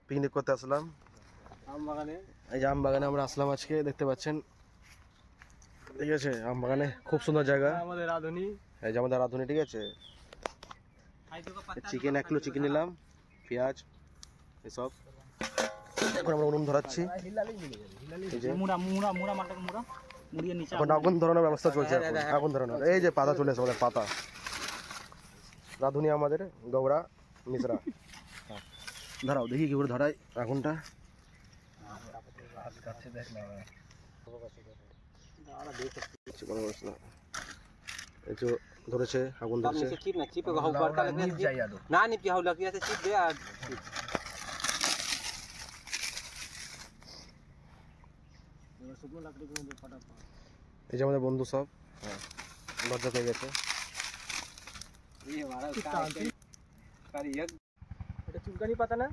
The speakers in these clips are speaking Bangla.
পিকনিক করতে আসলাম আম বাগানে। এই যে আম বাগানে আমরা আসলাম আজকে, দেখতে পাচ্ছেন। ঠিক আছে, আম বাগানে খুব সুন্দর জায়গা। আমাদের রাঁধুনি, এই যে আমাদের রাঁধুনি। ঠিক আছে, চিকেন 1 কিলো চিকেন নিলাম, পেঁয়াজ এসব। এখন আমরা উনুন ধরাচ্ছি। এখন আগুন ধরানোর ব্যবস্থা চলছে। আগুন ধরানোর এই যে পাতা চলে এসে আমাদের পাতা। রাঁধুনি আমাদের গৌড়া মিশ্রা। ধরাও দেখি কি করে ধরাই আগুনটা। ধরেছে আগুন ধরেছে। এই যে আমাদের বন্ধু সব লজ্জা পেয়ে গেছে। এটা চুলকানি পাতা না?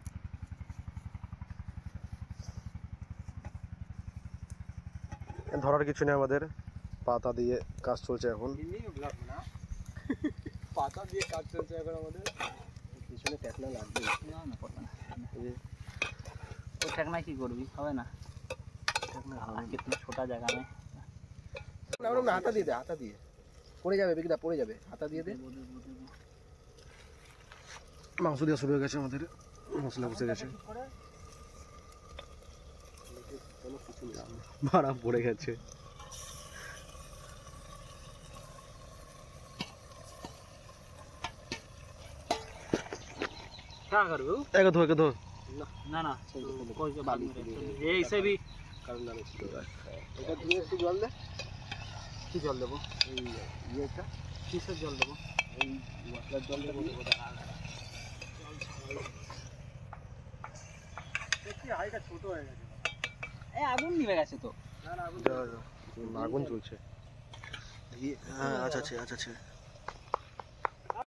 ধরার কিছু নেই, আমাদের পাতা দিয়ে কাজ চলছে এখন। পাতা দিয়ে কাজ চলছে এখন আমাদের। পিছনে ঠেকনা লাগবে না, তো ঠেকনা কি করবি, হবে না। कितना छोटा जगह में हाथा दिए दे, हाथा दिए पड़े जाবে বেগিটা পড়ে যাবে। হাতা দিয়ে দে। মাংস দিয়ে শুরু হয়ে গেছে আমাদের, মশলা বসে গেছে। মারা পড়ে গেছে। क्या करोगे? एक दो ना ना कोई से बात नहीं, ये इसे भी কারণ জানো ছিল। এটা দিয়ে একটু জল দে। কি জল দেবো? এই ইয়েটা কিসের জল দেবো? এই মশলার জল দেবো। দেখি হাইটা ছোট হয়ে গেছে। এই আগুন নিভে গেছে তো। না না আগুন চলছে। হ্যাঁ আচ্ছা আচ্ছা।